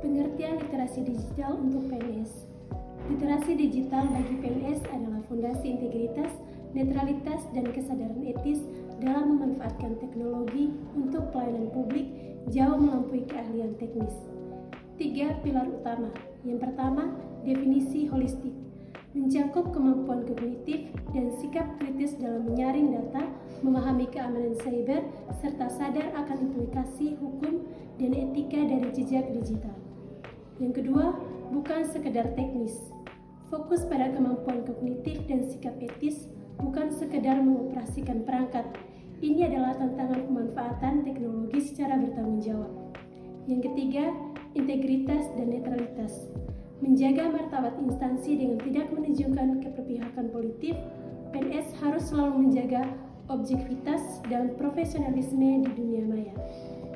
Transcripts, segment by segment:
Pengertian literasi digital untuk PNS. Literasi digital bagi PNS adalah fondasi integritas, netralitas, dan kesadaran etis dalam memanfaatkan teknologi untuk pelayanan publik jauh melampaui keahlian teknis. 3 pilar utama. Yang pertama, definisi holistik. Mencakup kemampuan kognitif dan sikap kritis dalam menyaring data, memahami keamanan cyber, serta sadar akan implikasi hukum dan etika dari jejak digital. Yang kedua, bukan sekedar teknis. Fokus pada kemampuan kognitif dan sikap etis, bukan sekedar mengoperasikan perangkat. Ini adalah tantangan pemanfaatan teknologi secara bertanggung jawab. Yang ketiga, integritas dan netralitas. Menjaga martabat instansi dengan tidak menunjukkan keberpihakan politik, PNS harus selalu menjaga objektivitas dan profesionalisme di dunia maya.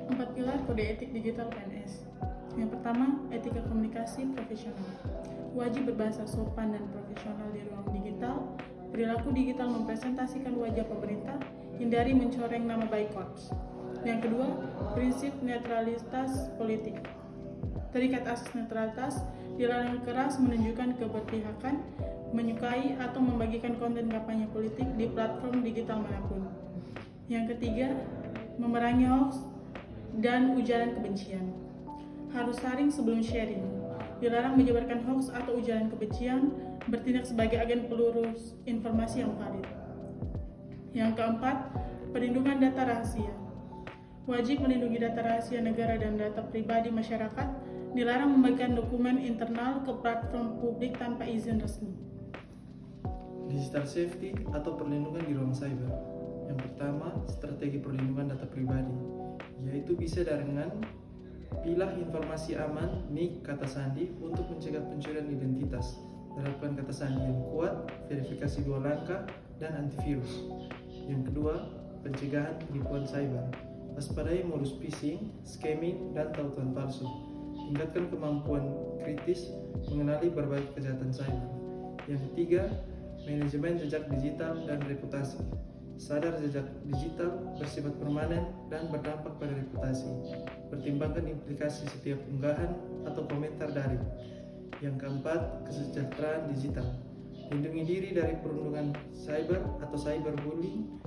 4 pilar kode etik digital PNS. Yang pertama, etika komunikasi profesional. Wajib berbahasa sopan dan profesional di ruang digital. Perilaku digital mempresentasikan wajah pemerintah, hindari mencoreng nama baik korps. Yang kedua, prinsip netralitas politik. Terikat asas netralitas, dilarang keras menunjukkan keberpihakan, menyukai atau membagikan konten kampanye politik di platform digital manapun. Yang ketiga, memerangi hoax dan ujaran kebencian. Harus saring sebelum sharing. Dilarang menyebarkan hoax atau ujaran kebencian, bertindak sebagai agen pelurus informasi yang valid. Yang keempat, perlindungan data rahasia. Wajib melindungi data rahasia negara dan data pribadi masyarakat. Dilarang membagikan dokumen internal ke platform publik tanpa izin resmi. Digital safety atau perlindungan di ruang cyber. Yang pertama, strategi perlindungan data pribadi, yaitu bisa dengan pilah informasi aman, NIK, kata sandi untuk mencegah pencurian identitas. Terapkan kata sandi yang kuat, verifikasi 2 langkah, dan antivirus. Yang kedua, pencegahan penipuan cyber. Waspadai modus phishing, scamming, dan tautan palsu. Tingkatkan kemampuan kritis mengenali berbagai kejahatan cyber. Yang ketiga, manajemen jejak digital dan reputasi. Sadar jejak digital bersifat permanen dan berdampak pada reputasi. Pertimbangkan implikasi setiap unggahan atau komentar daring. Yang keempat, kesejahteraan digital. Lindungi diri dari perundungan cyber atau cyberbullying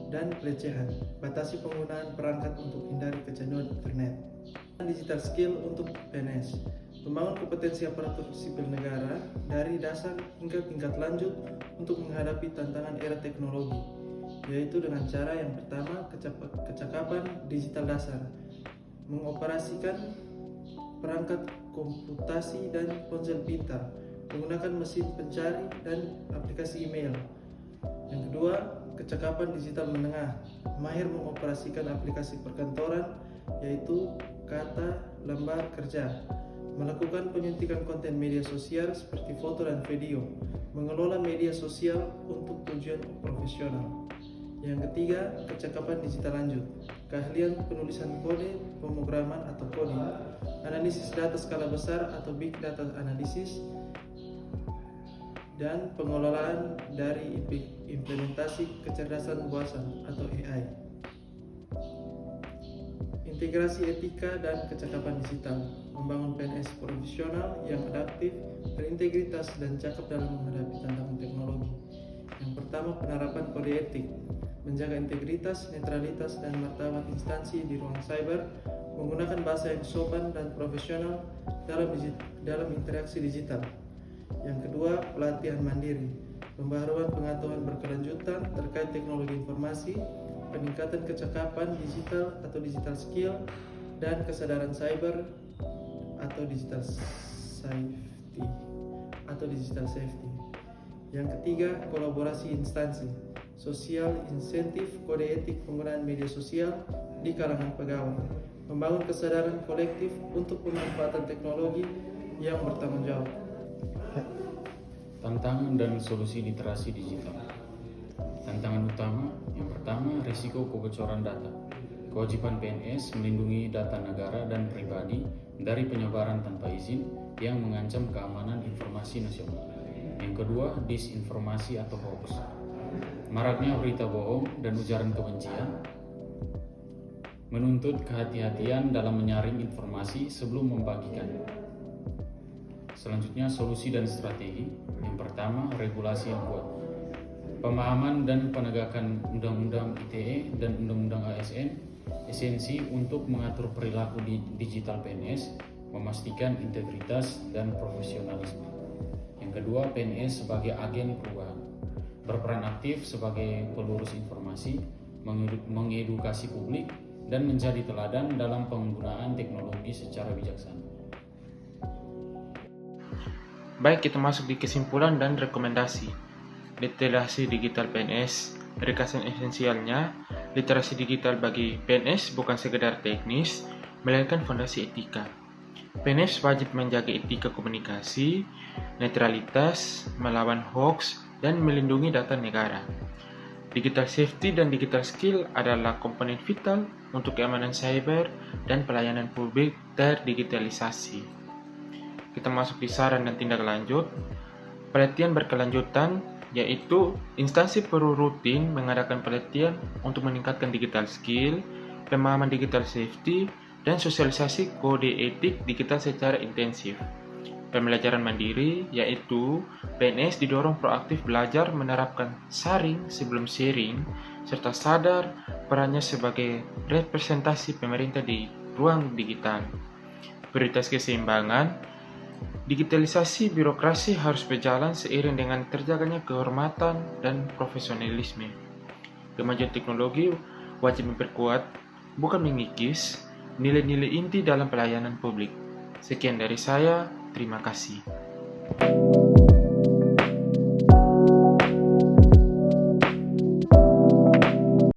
dan pelecehan. Batasi penggunaan perangkat untuk hindari kecanduan internet. Digital skill untuk PNS. Membangun kompetensi aparatur sipil negara dari dasar hingga tingkat lanjut untuk menghadapi tantangan era teknologi, yaitu dengan cara yang pertama, kecakapan digital dasar, mengoperasikan perangkat komputasi dan ponsel pintar, menggunakan mesin pencari dan aplikasi email. Yang kedua, kecakapan digital menengah, mahir mengoperasikan aplikasi perkantoran, yaitu kata lembar kerja, melakukan penyuntikan konten media sosial seperti foto dan video, mengelola media sosial untuk tujuan profesional. Yang ketiga, kecakapan digital lanjut, keahlian penulisan kode, pemrograman atau coding, analisis data skala besar atau big data analysis, dan pengelolaan dari implementasi kecerdasan buasan atau AI. Integrasi etika dan kecakapan digital, membangun PNS profesional yang adaptif, berintegritas, dan cakap dalam menghadapi tantangan teknologi. Yang pertama, penerapan kode etik, menjaga integritas, netralitas, dan martabat instansi di ruang cyber, menggunakan bahasa yang sopan dan profesional dalam interaksi digital. Yang kedua, pelatihan mandiri, pembaharuan pengetahuan berkelanjutan terkait teknologi informasi, peningkatan kecakapan digital atau digital skill, dan kesadaran cyber atau digital safety. Yang ketiga, kolaborasi instansi, sosial insentif kode etik penggunaan media sosial di kalangan pegawai, membangun kesadaran kolektif untuk pemanfaatan teknologi yang bertanggung jawab. Tantangan dan solusi literasi digital. Tantangan utama, yang pertama, risiko kebocoran data. Kewajiban PNS melindungi data negara dan pribadi dari penyebaran tanpa izin yang mengancam keamanan informasi nasional. Yang kedua, disinformasi atau hoax. Maraknya berita bohong dan ujaran kebencian menuntut kehati-hatian dalam menyaring informasi sebelum membagikan. Selanjutnya, solusi dan strategi. Yang pertama, regulasi yang kuat. Pemahaman dan penegakan Undang-Undang ITE dan Undang-Undang ASN esensi untuk mengatur perilaku digital PNS, memastikan integritas dan profesionalisme. Yang kedua, PNS sebagai agen perubahan, berperan aktif sebagai pelurus informasi, mengedukasi publik, dan menjadi teladan dalam penggunaan teknologi secara bijaksana. Baik, kita masuk di kesimpulan dan rekomendasi. Literasi digital PNS, ringkasan esensialnya, literasi digital bagi PNS bukan sekedar teknis, melainkan fondasi etika. PNS wajib menjaga etika komunikasi, netralitas, melawan hoax, dan melindungi data negara. Digital safety dan digital skill adalah komponen vital untuk keamanan cyber dan pelayanan publik terdigitalisasi. Kita masuk di saran dan tindak lanjut. Pelatihan berkelanjutan, yaitu instansi perlu rutin mengadakan pelatihan untuk meningkatkan digital skill, pemahaman digital safety, dan sosialisasi kode etik digital secara intensif. Pembelajaran mandiri, yaitu PNS didorong proaktif belajar menerapkan saring sebelum sharing, serta sadar perannya sebagai representasi pemerintah di ruang digital. Prioritas keseimbangan. Digitalisasi birokrasi harus berjalan seiring dengan terjaganya kehormatan dan profesionalisme. Kemajuan teknologi wajib memperkuat, bukan mengikis, nilai-nilai inti dalam pelayanan publik. Sekian dari saya, terima kasih.